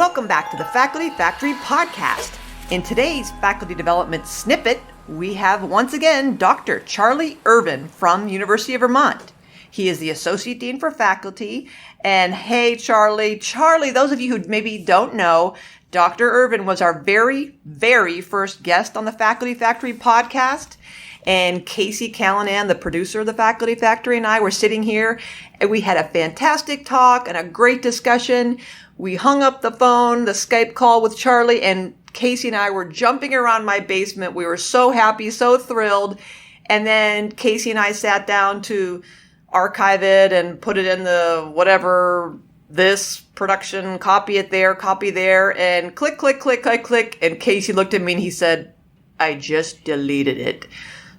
Welcome back to the Faculty Factory Podcast. In today's Faculty Development Snippet, we have once again Dr. Charlie Irvin from University of Vermont. He is the Associate Dean for Faculty. And hey, Charlie, those of you who maybe don't know, Dr. Irvin was our very, very first guest on the Faculty Factory Podcast. And Casey Callanan, the producer of the Faculty Factory, and I were sitting here, and we had a fantastic talk and a great discussion. We hung up the phone, the Skype call with Charlie, and Casey and I were jumping around my basement. We were so happy, so thrilled. And then Casey and I sat down to archive it and put it in the whatever, this production, copy it there, copy there, and click, click, click, click, click. And Casey looked at me and he said, I just deleted it.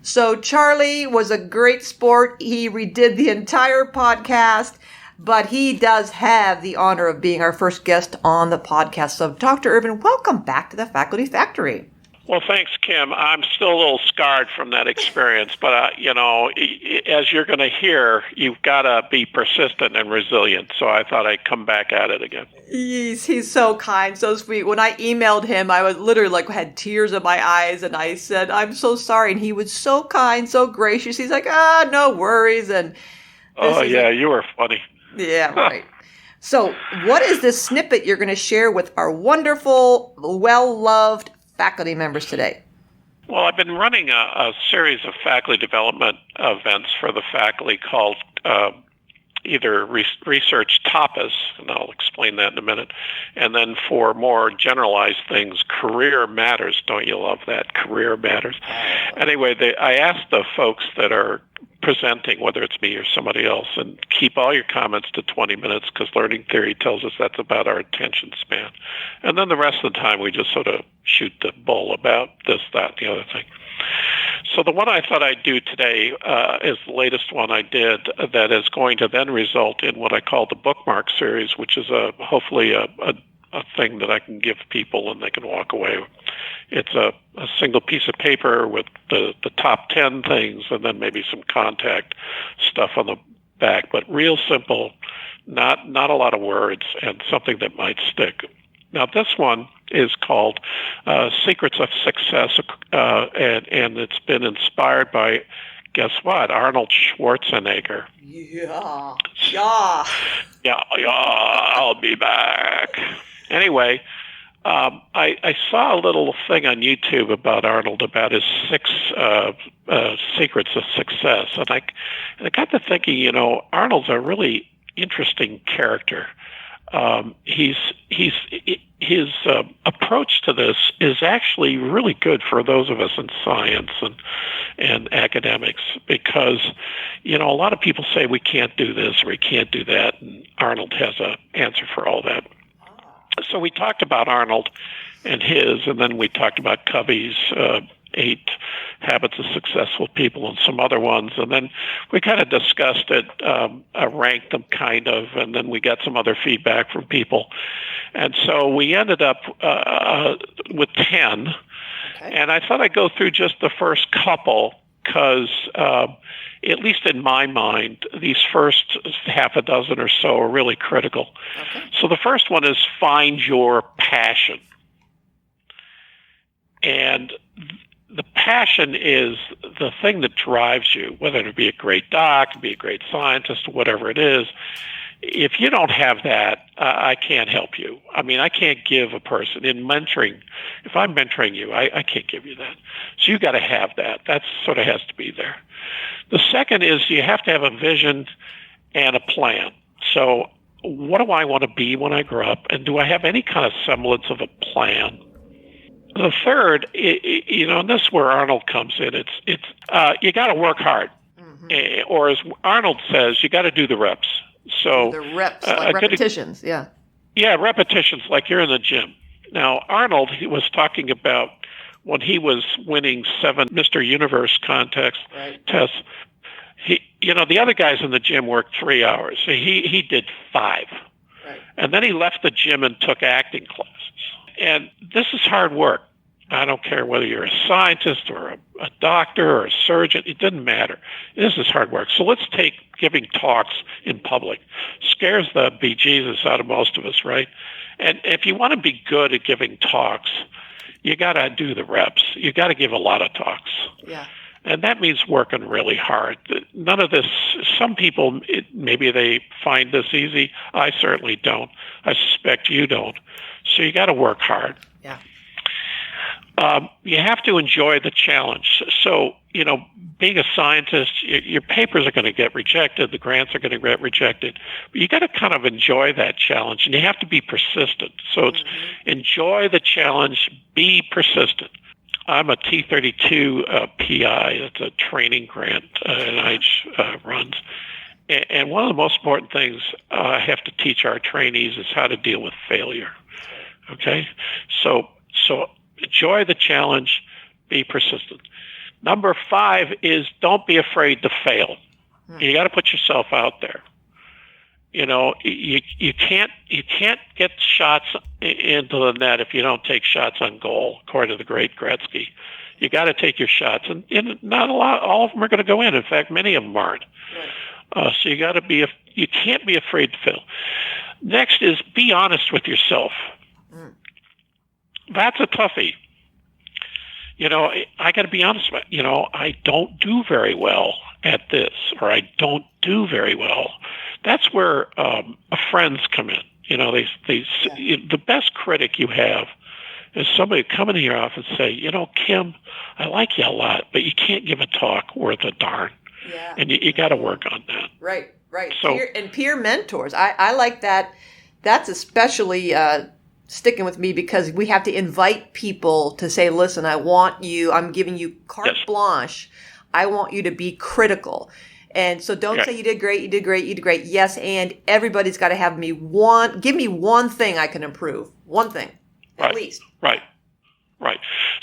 So Charlie was a great sport. He redid the entire podcast, but he does have the honor of being our first guest on the podcast. So Dr. Irvin, welcome back to the Faculty Factory. Well, thanks, Kim. I'm still a little scarred from that experience, but, as you're going to hear, you've got to be persistent and resilient. So I thought I'd come back at it again. He's so kind, so sweet. When I emailed him, I was literally had tears in my eyes, and I said, I'm so sorry. And he was so kind, so gracious. He's like, no worries. And you were funny. Yeah, right. So what is this snippet you're going to share with our wonderful, well-loved faculty members today? Well, I've been running a series of faculty development events for the faculty called either Research Tapas, and I'll explain that in a minute, and then for more generalized things, Career Matters. Don't you love that? Career Matters. Anyway, I asked the folks that are presenting, whether it's me or somebody else, and keep all your comments to 20 minutes because learning theory tells us that's about our attention span. And then the rest of the time we just sort of shoot the bull about this, that, and the other thing. So the one I thought I'd do today is the latest one I did that is going to then result in what I call the bookmark series, which is hopefully a thing that I can give people and they can walk away. It's a single piece of paper with the top 10 things and then maybe some contact stuff on the back, but real simple, not a lot of words, and something that might stick. Now, this one is called Secrets of Success, and it's been inspired by, guess what, Arnold Schwarzenegger. Yeah, I'll be back. Anyway, I saw a little thing on YouTube about Arnold, about his 6 secrets of success, and I got to thinking, Arnold's a really interesting character. His approach to this is actually really good for those of us in science and academics because, a lot of people say we can't do this or we can't do that, and Arnold has an answer for all that. So we talked about Arnold and then we talked about Covey's 8 Habits of Successful People and some other ones. And then we kind of discussed it, ranked them kind of, and then we got some other feedback from people. And so we ended up with 10. Okay. And I thought I'd go through just the first couple because, at least in my mind, these first half a dozen or so are really critical. Okay. So the first one is find your passion. And the passion is the thing that drives you, whether it be a great doc, be a great scientist, whatever it is. If you don't have that, I can't help you. I mean, I can't give a person in mentoring. If I'm mentoring you, I can't give you that. So you got to have that. That sort of has to be there. The second is you have to have a vision and a plan. So what do I want to be when I grow up? And do I have any kind of semblance of a plan? The third, and this is where Arnold comes in. It's you got to work hard, or as Arnold says, you got to do the reps. So the reps, like repetitions, yeah. Yeah, repetitions, like you're in the gym. Now, Arnold, he was talking about when he was winning 7 Mr. Universe tests. The other guys in the gym worked 3 hours. So he did 5, right. And then he left the gym and took acting classes. And this is hard work. I don't care whether you're a scientist or a doctor or a surgeon. It doesn't matter. This is hard work. So let's take giving talks in public. Scares the bejesus out of most of us, right? And if you want to be good at giving talks, you got to do the reps. You got to give a lot of talks. Yeah. And that means working really hard. None of this, some people, maybe they find this easy. I certainly don't. I suspect you don't. So you got to work hard. Yeah. You have to enjoy the challenge. So, being a scientist, your papers are going to get rejected, the grants are going to get rejected, but you got to kind of enjoy that challenge, and you have to be persistent. So it's enjoy the challenge, be persistent. I'm a T32 PI. It's a training grant NIH runs. And one of the most important things I have to teach our trainees is how to deal with failure. Okay? So enjoy the challenge, be persistent. Number 5 is don't be afraid to fail. You got to put yourself out there. You can't get shots into the net if you don't take shots on goal, according to the great Gretzky. You got to take your shots, and not all of them are going to go in. In fact, many of them aren't. Right. So you got to you can't be afraid to fail. Next is be honest with yourself. That's a toughie. I got to be honest with I don't do very well at this, or I don't do very well. That's where friends come in. The best critic you have is somebody come into your office and say, Kim, I like you a lot, but you can't give a talk worth a darn. Yeah. And you got to work on that. Right. So, peer mentors. I like that. That's especially sticking with me because we have to invite people to say, listen, I'm giving you carte blanche. I want you to be critical. And so don't say you did great, you did great, you did great. Yes, and everybody's got to give me one thing I can improve. One thing, at least. Right.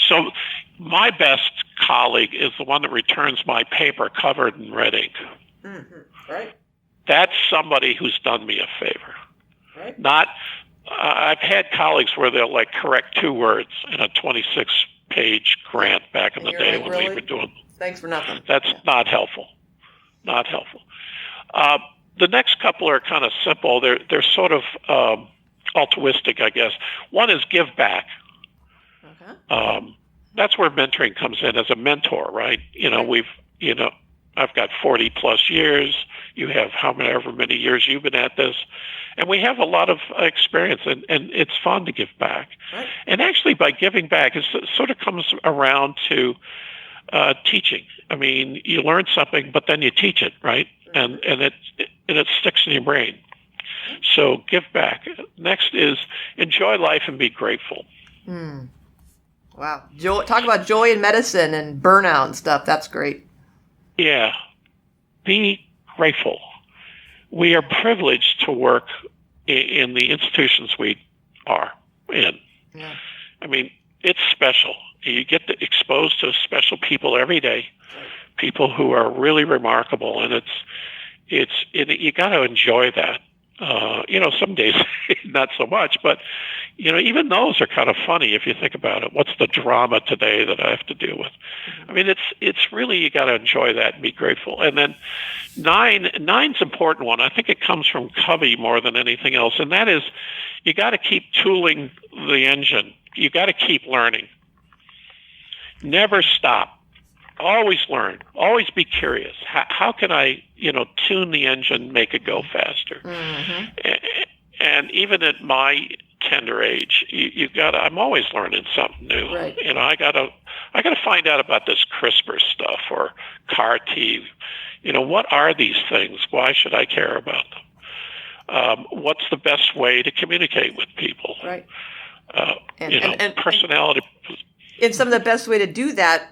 So my best colleague is the one that returns my paper covered in red ink. Mm-hmm. Right. That's somebody who's done me a favor. Right. I've had colleagues where they'll correct 2 words in a 26-page grant back in the day when we were doing. Thanks for nothing. That's not helpful. Not helpful. The next couple are kind of simple. They're sort of altruistic, I guess. One is give back. Okay. That's where mentoring comes in as a mentor, right? I've got 40 plus years. You have however many years you've been at this. And we have a lot of experience, and it's fun to give back. Right. And actually, by giving back, it sort of comes around to teaching. I mean, you learn something, but then you teach it, right? And it sticks in your brain. So give back. Next is enjoy life and be grateful. Wow. Talk about joy in medicine and burnout and stuff. That's great. Yeah. Be grateful. We are privileged to work in the institutions we are in. Yeah. I mean, it's special. You get exposed to special people every day, people who are really remarkable, and you got to enjoy that. Some days not so much, but even those are kind of funny if you think about it. What's the drama today that I have to deal with? I mean, it's really, you got to enjoy that and be grateful. And then nine's an important one. I think it comes from Covey more than anything else, and that is you got to keep tooling the engine. You got to keep learning. Never stop. Always learn. Always be curious. How can I, tune the engine, make it go faster? Mm-hmm. And even at my tender age, I'm always learning something new. Right. I gotta find out about this CRISPR stuff or CAR T. What are these things? Why should I care about them? What's the best way to communicate with people? Right. And personality. And some of the best way to do that,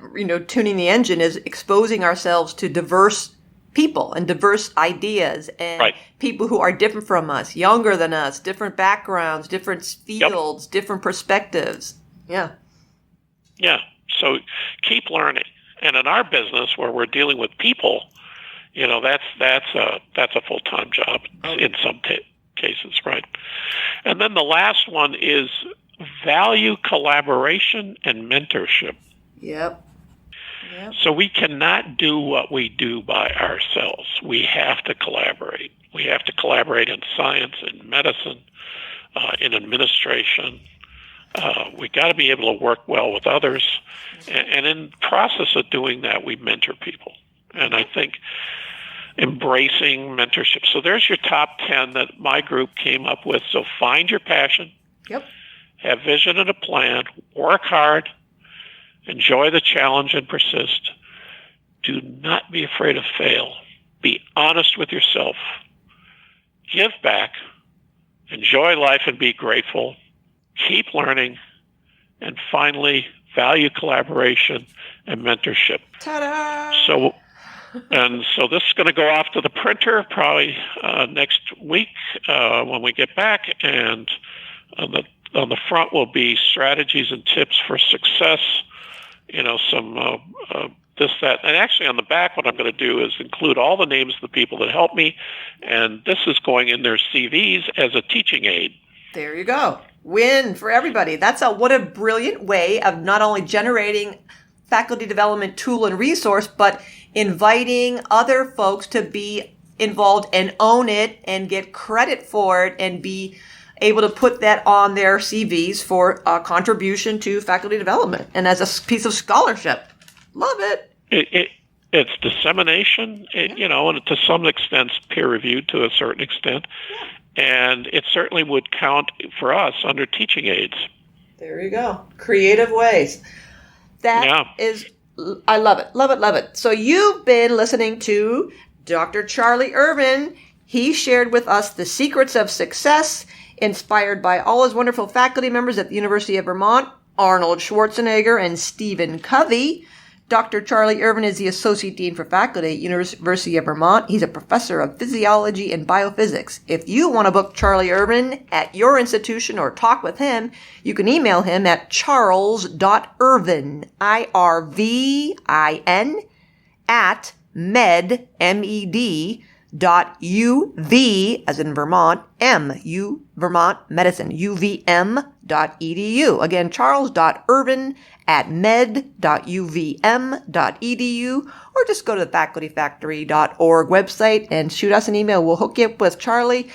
tuning the engine, is exposing ourselves to diverse people and diverse ideas and people who are different from us, younger than us, different backgrounds, different fields, different perspectives. Yeah. Yeah. So keep learning. And in our business, where we're dealing with people, that's a full-time job in some cases, right? And then the last one is value collaboration and mentorship. Yep. So we cannot do what we do by ourselves. We have to collaborate. We have to collaborate in science and medicine. in administration. We got to be able to work well with others. And in the process of doing that, we mentor people. And I think embracing mentorship. So there's your top 10 that my group came up with. So find your passion. Yep. Have vision and a plan. Work hard. Enjoy the challenge and persist. Do not be afraid of fail. Be honest with yourself. Give back. Enjoy life and be grateful. Keep learning. And finally, value collaboration and mentorship. Ta-da! So this is going to go off to the printer probably next week when we get back. And on the front will be strategies and tips for success. Some this, that. And actually on the back, what I'm going to do is include all the names of the people that helped me. And this is going in their CVs as a teaching aid. There you go. Win for everybody. What a brilliant way of not only generating faculty development tool and resource, but inviting other folks to be involved and own it and get credit for it and be able to put that on their CVs for a contribution to faculty development and as a piece of scholarship. Love it. It's dissemination, and to some extent peer-reviewed to a certain extent. Yeah. And it certainly would count for us under teaching aids. There you go. Creative ways. That is, I love it, love it, love it. So you've been listening to Dr. Charlie Irvin. He shared with us the secrets of success, inspired by all his wonderful faculty members at the University of Vermont, Arnold Schwarzenegger and Stephen Covey. Dr. Charlie Irvin is the Associate Dean for Faculty at University of Vermont. He's a professor of Physiology and Biophysics. If you want to book Charlie Irvin at your institution or talk with him, you can email him at charles.irvin, IRVIN, at med, .uv, as in Vermont, Vermont Medicine, uvm.edu. Again, charles.irvin at med.uvm.edu, or just go to the facultyfactory.org website and shoot us an email. We'll hook you up with Charlie.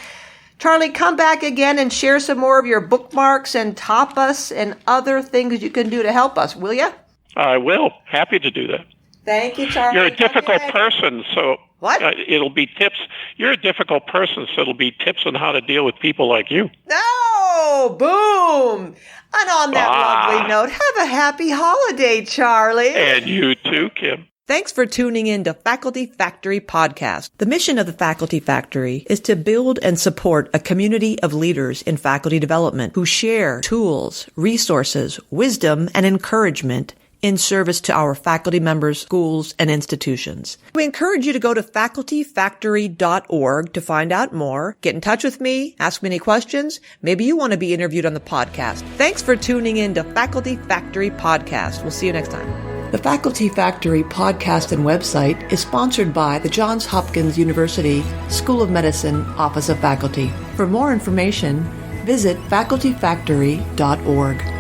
Charlie, come back again and share some more of your bookmarks and Tapas and other things you can do to help us, will you? I will. Happy to do that. Thank you, Charlie. You're a difficult person, so what? It'll be tips. You're a difficult person, so it'll be tips on how to deal with people like you. Oh, boom. And on that lovely note, have a happy holiday, Charlie. And you too, Kim. Thanks for tuning in to Faculty Factory Podcast. The mission of the Faculty Factory is to build and support a community of leaders in faculty development who share tools, resources, wisdom, and encouragement in service to our faculty members, schools, and institutions. We encourage you to go to facultyfactory.org to find out more. Get in touch with me, ask me any questions. Maybe you want to be interviewed on the podcast. Thanks for tuning in to Faculty Factory Podcast. We'll see you next time. The Faculty Factory podcast and website is sponsored by the Johns Hopkins University School of Medicine Office of Faculty. For more information, visit facultyfactory.org.